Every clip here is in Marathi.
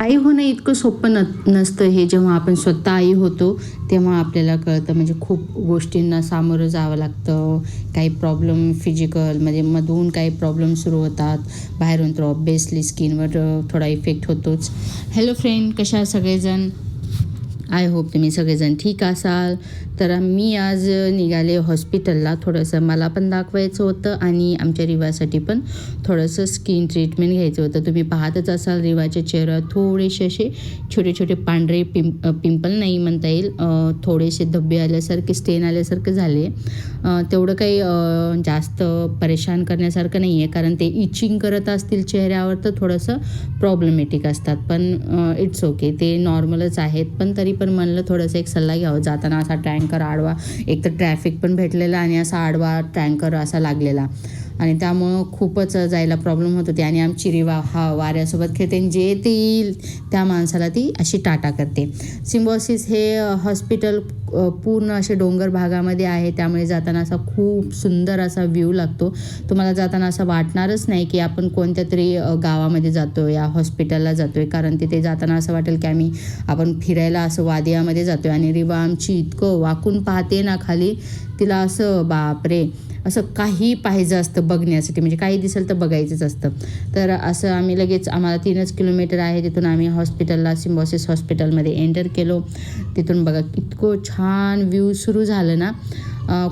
आई होणं इतकं सोपं नसतं. हे जेव्हा आपण स्वतः आई होतो तेव्हा आपल्याला कळतं. म्हणजे खूप गोष्टींना सामोरं जावं लागतं. काही प्रॉब्लेम फिजिकल म्हणजे मधून काही प्रॉब्लेम सुरू होतात. बाहेरून तर ऑब्वियसली स्किनवर थोडा इफेक्ट होतोच. हॅलो फ्रेंड, कशा आहात सगळेजण? आय होप तुम्ही सगळेजण ठीक असाल. तर मी आज निघाले हॉस्पिटलला. थोडंसं मला पण दाखवायचं होतं आणि आमच्या रिवासाठी पण थोडंसं स्किन ट्रीटमेंट घ्यायचं होतं. तुम्ही पाहतच असाल रिवाच्या चेहऱ्यावर थोडेसे असे छोटे छोटे पांढरे पिंपल नाही म्हणता येईल, थोडेसे धब्बे आल्यासारखे, स्टेन आल्यासारखे झाले. तेवढं काही जास्त परेशान करण्यासारखं नाही आहे, कारण ते इचिंग करत असतील चेहऱ्यावर तर थोडंसं प्रॉब्लेमॅटिक असतात. पण इट्स ओके, ते नॉर्मलच आहेत. पण तरी पण म्हणलं थोडंसं एक सल्ला घ्यावा. जाताना असा टँकर आडवा, एक तर ट्रॅफिक पण भेटलेला आणि असा आडवा टँकर असा लागलेला आणि त्यामुळं खूपच जायला प्रॉब्लेम होत होते. आणि आमची रिवा वाऱ्यासोबत खेळते आणि जे ते येईल त्या माणसाला ती अशी टाटा करते. सिम्बॉयसिस हे हॉस्पिटल पूर्ण असे डोंगर भागामध्ये आहे, त्यामुळे जाताना असा खूप सुंदर असा व्ह्यू लागतो. तुम्हाला जाताना असं वाटणारच नाही की आपण कोणत्या तरी गावामध्ये जातो या हॉस्पिटलला जातो आहे, कारण तिथे जाताना असं वाटेल की आपण फिरायला असं वादियामध्ये जातो आहे. आणि रिवा आमची इतकं वाकून पाहते ना खाली, तिला असं बापरे असं काही पाहिजे असतं बघण्यासाठी, म्हणजे काही दिसेल तर बघायचंच असतं. तर असं आम्ही लगेच, आम्हाला 3 किलोमीटर आहे तिथून, आम्ही हॉस्पिटलला सिम्बॉयसिस हॉस्पिटलमध्ये एंटर केलो. तिथून बघा इतकं छान व्ह्यू सुरू झालं ना,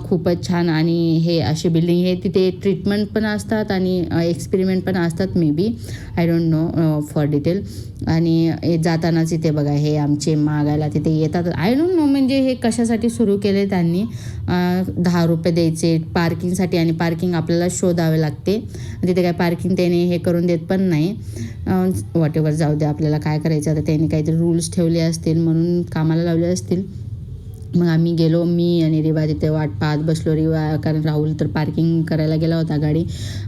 खूपच छान. आणि हे अशी बिल्डिंग, हे तिथे ट्रीटमेंट पण असतात आणि एक्सपेरिमेंट पण असतात, may be, I don't know for detail. आणि जातानाच इथे बघा हे आमचे मागायला तिथे येतात. आय डोंट नो म्हणजे हे कशासाठी सुरू केले त्यांनी. 10 रुपये द्यायचे पार्किंगसाठी, आणि पार्किंग आपल्याला शोधावे लागते. तिथे काय पार्किंग त्याने हे करून देत पण नाही. वॉटेवर जाऊ दे, आपल्याला काय करायचं आता. त्यांनी काहीतरी रूल्स ठेवले असतील म्हणून कामाला लावले असतील. मग आम्ही गेलो, मी आणि रिवा तिथे वाट पाहत बसलो. रिवा, कारण राहुल तर पार्किंग करायला गेला होता गाडी.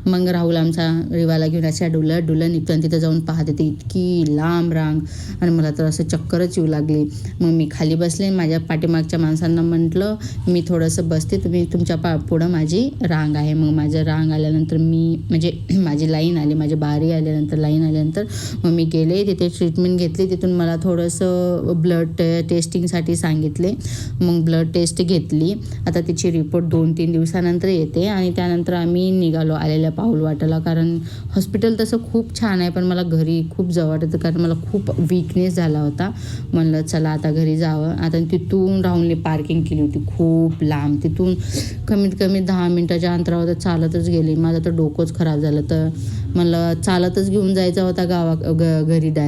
मग राहुल आमचा रिवाला घेऊन अशा डुलत निघतो आणि तिथं जाऊन पाहते ते इतकी लांब रांग, आणि मला तर असं चक्करच येऊ लागली. मग मी खाली बसले. माझ्या पाठीमागच्या माणसांना म्हटलं मी थोडंसं बसते, तुम्ही तुमच्या पुढं माझी रांग आहे. मग माझं रांग आल्यानंतर मी, म्हणजे माझी लाईन आली, माझी बारी आल्यानंतर, लाईन आल्यानंतर मग मी गेले तिथे ट्रीटमेंट घेतली. तिथून मला थोडंसं ब्लड टेस्टिंगसाठी सांगितले. मग ब्लड टेस्ट घेतली. आता तिची रिपोर्ट 2-3 दिवसानंतर येते. आणि त्यानंतर आम्ही निघालो आलेल्या पाऊल वाटाला, कारण हॉस्पिटल तसं खूप छान आहे, पण मला घरी खूप जवळ वाटतं, कारण मला खूप वीकनेस झाला होता. म्हणलं चला आता घरी जावं. आता तिथून राहुलने पार्किंग केली होती खूप लांब, तिथून कमीत कमी 10 मिनटाच्या अंतरावर चालतच गेली. माझं तर डोकंच खराब झालं. तर म्हणलं चालतच घेऊन जायचा होता घरी डायरेक्ट.